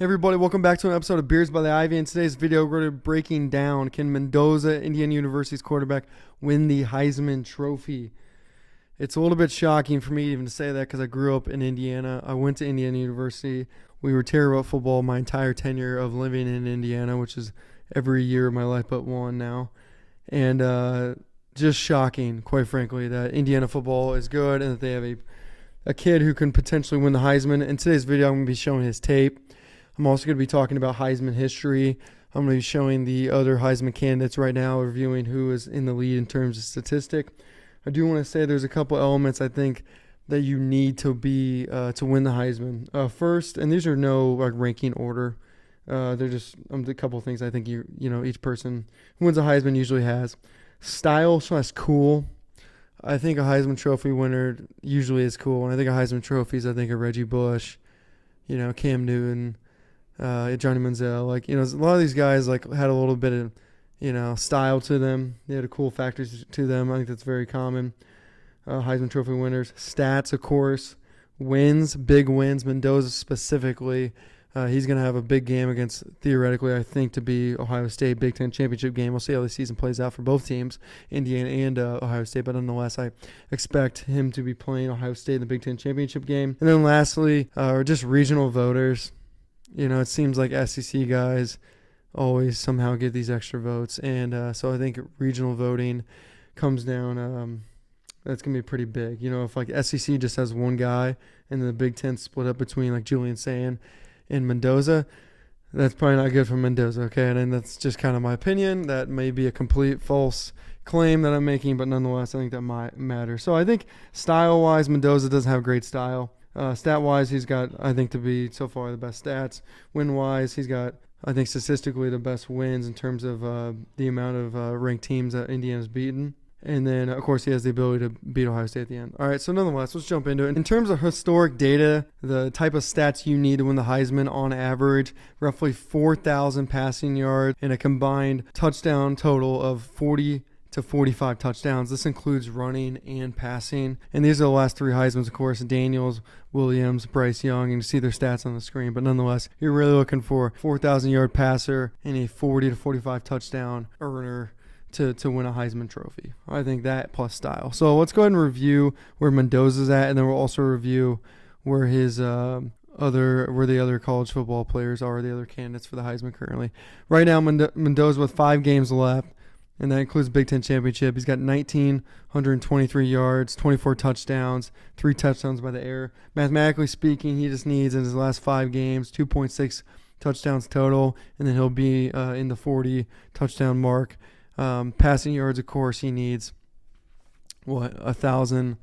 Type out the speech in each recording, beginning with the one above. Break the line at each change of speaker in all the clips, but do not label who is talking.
Hey everybody, welcome back to an episode of Beers by the Ivy. In today's video, we're going to be breaking down, can Mendoza, Indiana University's quarterback, win the Heisman Trophy? It's a little bit shocking for me even to say that because I grew up in Indiana. I went to Indiana University. We were terrible at football my entire tenure of living in Indiana, which is every year of my life but one now. And just shocking, quite frankly, that Indiana football is good and that they have a kid who can potentially win the Heisman. In today's video, I'm going to be showing his tape. I'm also going to be talking about Heisman history. I'm going to be showing the other Heisman candidates right now, reviewing who is in the lead in terms of statistic. I do want to say there's a couple elements I think that you need to be to win the Heisman. First, and these are no ranking order. They're just a couple of things I think each person who wins a Heisman usually has. Style/cool. I think a Heisman Trophy winner usually is cool, and I think a Heisman Trophy is a Reggie Bush, Cam Newton. Johnny Manziel, a lot of these guys had a little bit of, style to them. They had a cool factor to them. I think that's very common. Heisman Trophy winners, stats, of course, wins, big wins. Mendoza specifically, he's going to have a big game against, theoretically, I think, to be Ohio State Big Ten championship game. We'll see how the season plays out for both teams, Indiana and Ohio State. But nonetheless, I expect him to be playing Ohio State in the Big Ten championship game. And then lastly, just regional voters. It seems like SEC guys always somehow get these extra votes. And so I think regional voting comes down. That's going to be pretty big. If SEC just has one guy and the Big Ten split up between Julian Sayin and Mendoza, that's probably not good for Mendoza. Okay. And that's just kind of my opinion. That may be a complete false claim that I'm making, but nonetheless, I think that might matter. So I think style-wise, Mendoza doesn't have great style. Stat-wise, he's got, I think, to be so far the best stats. Win-wise, he's got, I think, statistically the best wins in terms of the amount of ranked teams that Indiana's beaten. And then, of course, he has the ability to beat Ohio State at the end. All right, so nonetheless, let's jump into it. In terms of historic data, the type of stats you need to win the Heisman on average, roughly 4,000 passing yards and a combined touchdown total of 40 to 45 touchdowns. This includes running and passing. And these are the last three Heismans, of course, Daniels, Williams, Bryce Young, and you see their stats on the screen. But nonetheless, you're really looking for a 4,000-yard passer and a 40 to 45 touchdown earner to win a Heisman Trophy. I think that plus style. So let's go ahead and review where Mendoza's at, and then we'll also review where his where the other college football players are, the other candidates for the Heisman currently. Right now, Mendoza with 5 games left, and that includes Big Ten championship. He's got 1,923 yards, 24 touchdowns, 3 touchdowns by the air. Mathematically speaking, he just needs in his last 5 games 2.6 touchdowns total, and then he'll be in the 40 touchdown mark. Passing yards, of course, he needs 1,000.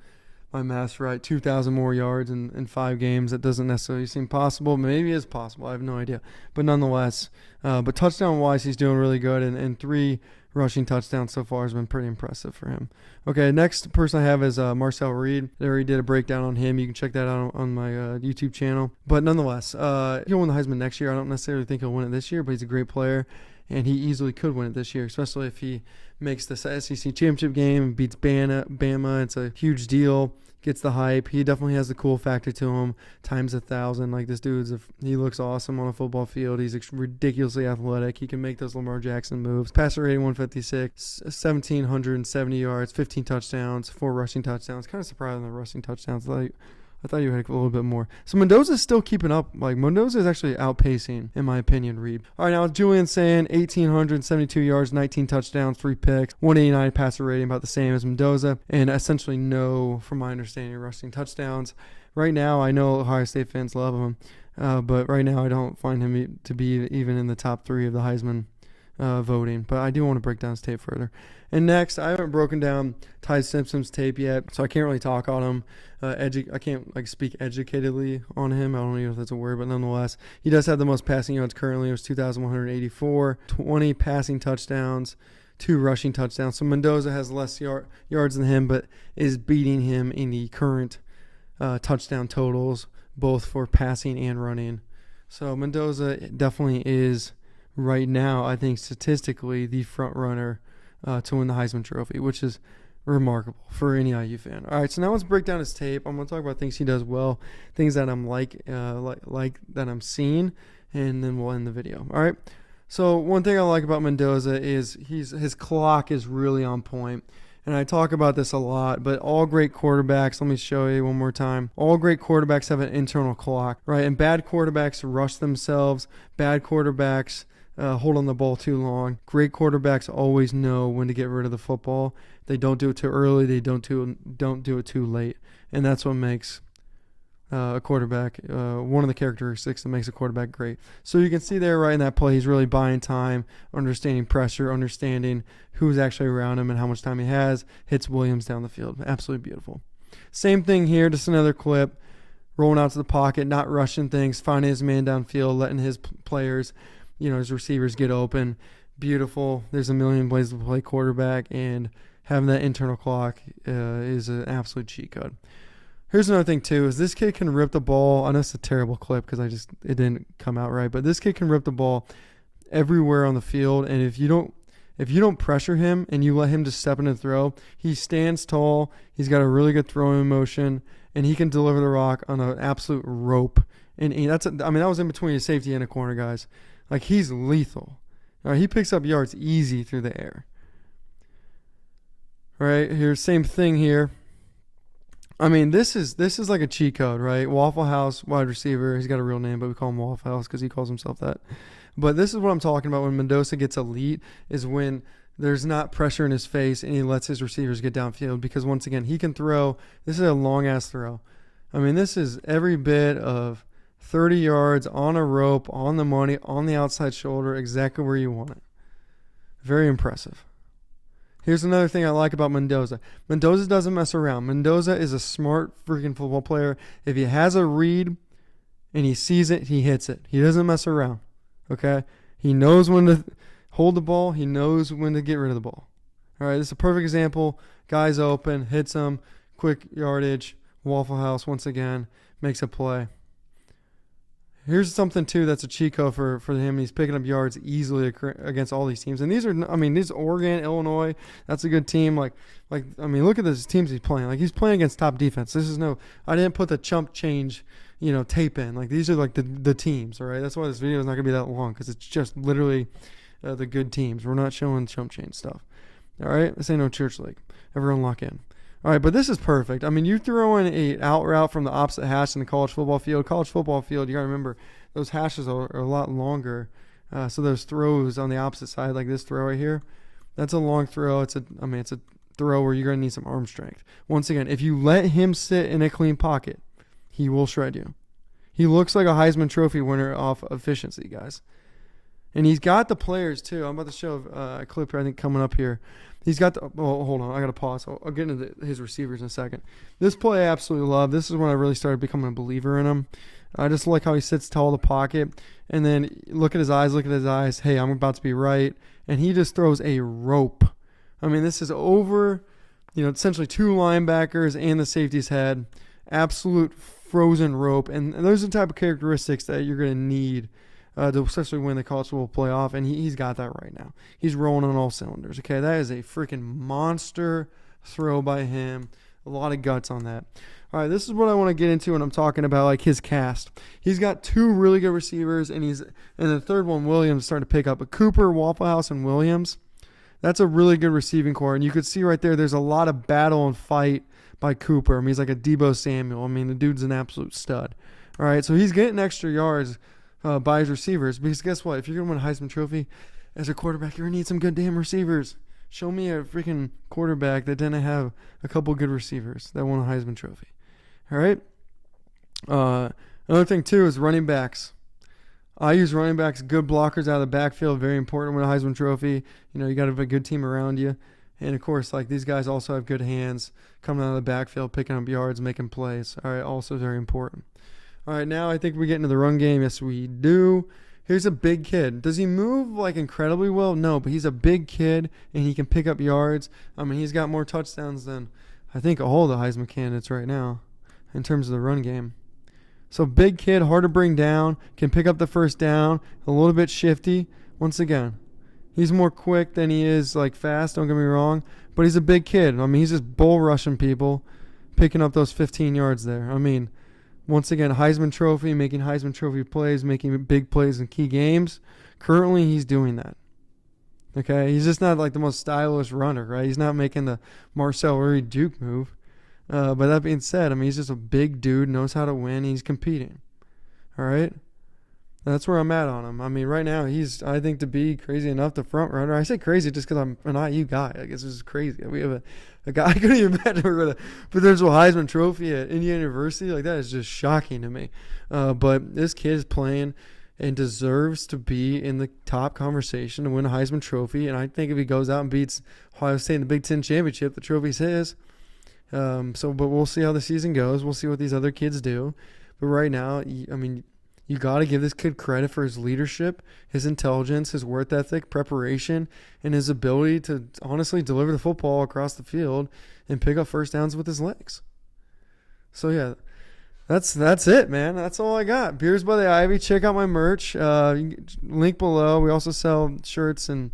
My math's right, 2,000 more yards in 5 games. That doesn't necessarily seem possible. Maybe it is possible. I have no idea. But nonetheless, but touchdown-wise, he's doing really good, and 3 rushing touchdowns so far has been pretty impressive for him. Okay, next person I have is Marcel Reed. I already did a breakdown on him. You can check that out on my YouTube channel. But nonetheless, he'll win the Heisman next year. I don't necessarily think he'll win it this year, but he's a great player, and he easily could win it this year, especially if he makes the SEC championship game and beats Bama. It's a huge deal. Gets the hype. He definitely has the cool factor to him. Times 1,000. This dude's he looks awesome on a football field. He's ridiculously athletic. He can make those Lamar Jackson moves. Passer rating 156, 1,770 yards, 15 touchdowns, 4 rushing touchdowns. Kind of surprised on the rushing touchdowns. I thought you had a little bit more. So Mendoza's still keeping up. Mendoza is actually outpacing, in my opinion, Reed. All right, now Julian Sayin, 1,872 yards, 19 touchdowns, 3 picks, 189 passer rating, about the same as Mendoza, and essentially no, from my understanding, rushing touchdowns. Right now, I know Ohio State fans love him, but right now I don't find him to be even in the top 3 of the Heisman voting, but I do want to break down his tape further. And next, I haven't broken down Ty Simpson's tape yet, so I can't really talk on him. I can't speak educatedly on him. I don't know if that's a word, but nonetheless, he does have the most passing yards currently. It was 2,184, 20 passing touchdowns, 2 rushing touchdowns. So Mendoza has less yards than him, but is beating him in the current touchdown totals, both for passing and running. So Mendoza definitely is, right now, I think statistically, the front runner to win the Heisman Trophy, which is remarkable for any IU fan. All right, so now let's break down his tape. I'm going to talk about things he does well, things that I'm like that I'm seeing, and then we'll end the video. All right. So one thing I like about Mendoza is his clock is really on point. And I talk about this a lot, but all great quarterbacks, let me show you one more time. All great quarterbacks have an internal clock, right? And bad quarterbacks rush themselves. Bad quarterbacks hold on the ball too long. Great quarterbacks always know when to get rid of the football. They don't do it too early. They don't do it too late. And that's what makes a quarterback, one of the characteristics that makes a quarterback great. So you can see there right in that play, he's really buying time, understanding pressure, understanding who's actually around him and how much time he has, hits Williams down the field. Absolutely beautiful. Same thing here, just another clip, rolling out to the pocket, not rushing things, finding his man downfield, letting his players, his receivers get open. Beautiful. There's a million ways to play quarterback, and having that internal clock is an absolute cheat code. Here's another thing too, is this kid can rip the ball. I know it's a terrible clip because it didn't come out right, but this kid can rip the ball everywhere on the field. And if you don't pressure him and you let him just step in and throw, he stands tall. He's got a really good throwing motion, and he can deliver the rock on an absolute rope. And that was in between a safety and a corner, guys. Like, he's lethal. All right, he picks up yards easy through the air. All right, here's same thing here. I mean, this is like a cheat code, right? Waffle House wide receiver. He's got a real name, but we call him Waffle House because he calls himself that. But this is what I'm talking about when Mendoza gets elite, is when there's not pressure in his face and he lets his receivers get downfield, because once again, he can throw. This is a long-ass throw. I mean, this is every bit of 30 yards on a rope, on the money, on the outside shoulder, exactly where you want it. Very impressive. Here's another thing I like about Mendoza. Mendoza doesn't mess around. Mendoza is a smart freaking football player. If he has a read and he sees it, he hits it. He doesn't mess around. Okay? He knows when to hold the ball. He knows when to get rid of the ball. All right, this is a perfect example. Guy's open, hits him, quick yardage. Waffle House, once again, makes a play. Here's something, too, that's a cheat code for him. He's picking up yards easily against all these teams. And these are Oregon, Illinois. That's a good team. Look at those teams he's playing. Like, he's playing against top defense. I didn't put the chump change, tape in. Like, these are, like, the teams, all right? That's why this video is not going to be that long, because it's just literally the good teams. We're not showing chump change stuff, all right? This ain't no church league. Everyone lock in. All right, but this is perfect. I mean, you throw in a out route from the opposite hash in the college football field. College football field, you got to remember, those hashes are a lot longer. So those throws on the opposite side, like this throw right here, that's a long throw. It's a throw where you're going to need some arm strength. Once again, if you let him sit in a clean pocket, he will shred you. He looks like a Heisman Trophy winner off efficiency, guys. And he's got the players, too. I'm about to show a clip, I think, coming up here. He's got hold on. I got to pause. I'll get into his receivers in a second. This play I absolutely love. This is when I really started becoming a believer in him. I just like how he sits tall in the pocket. And then look at his eyes. Hey, I'm about to be right. And he just throws a rope. I mean, this is over, essentially two linebackers and the safety's head. Absolute frozen rope. And those are the type of characteristics that you're going to need to especially win the college football playoff, and he's got that right now. He's rolling on all cylinders. Okay, that is a freaking monster throw by him. A lot of guts on that. All right, this is what I want to get into when I'm talking about like his cast. He's got two really good receivers, and the third one, Williams, starting to pick up. But Cooper, Waffle House, and Williams, that's a really good receiving core. And you could see right there's a lot of battle and fight by Cooper. I mean, he's like a Deebo Samuel. I mean, the dude's an absolute stud. All right, so he's getting extra yards by his receivers, because guess what? If you're going to win a Heisman Trophy as a quarterback, you're going to need some good damn receivers. Show me a freaking quarterback that didn't have a couple good receivers that won a Heisman Trophy. All right? Another thing, too, is running backs. I use running backs, good blockers out of the backfield, very important to win a Heisman Trophy. You got to have a good team around you. And, of course, like these guys also have good hands, coming out of the backfield, picking up yards, making plays. All right, also very important. All right, now I think we get into the run game. Yes, we do. Here's a big kid. Does he move like incredibly well? No, but he's a big kid, and he can pick up yards. I mean, he's got more touchdowns than I think all the Heisman candidates right now in terms of the run game. So big kid, hard to bring down, can pick up the first down, a little bit shifty. Once again, he's more quick than he is like fast, don't get me wrong, but he's a big kid. I mean, he's just bull rushing people, picking up those 15 yards there. I mean, Once again, Heisman Trophy, making Heisman Trophy plays, making big plays in key games. Currently, he's doing that. Okay, he's just not like the most stylish runner, right? He's not making the Marcel Reed Duke move. But that being said, I mean, he's just a big dude, knows how to win. He's competing. All right? That's where I'm at on him. I mean, right now, he's, I think, to be crazy enough, the front runner. I say crazy just because I'm an IU guy. I guess this is crazy. We have a guy, I couldn't even imagine we're going to potential Heisman Trophy at Indiana University. Like, that is just shocking to me. But this kid is playing and deserves to be in the top conversation to win a Heisman Trophy. And I think if he goes out and beats Ohio State in the Big Ten Championship, the trophy's his. But we'll see how the season goes. We'll see what these other kids do. But right now, I mean, you got to give this kid credit for his leadership, his intelligence, his work ethic, preparation, and his ability to honestly deliver the football across the field and pick up first downs with his legs. So, yeah, that's it, man. That's all I got. Beers by the Ivy. Check out my merch. Link below. We also sell shirts and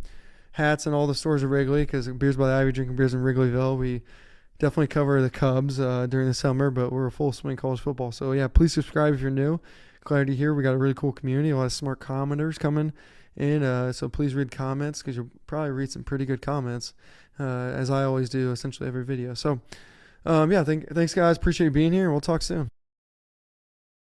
hats in all the stores at Wrigley because Beers by the Ivy, drinking beers in Wrigleyville. We definitely cover the Cubs during the summer, but we're a full swing college football. So, yeah, please subscribe if you're new. Glad you're here. We got a really cool community, a lot of smart commenters coming in. So please read comments because you'll probably read some pretty good comments, as I always do essentially every video. So, yeah, thanks, guys. Appreciate you being here, and we'll talk soon.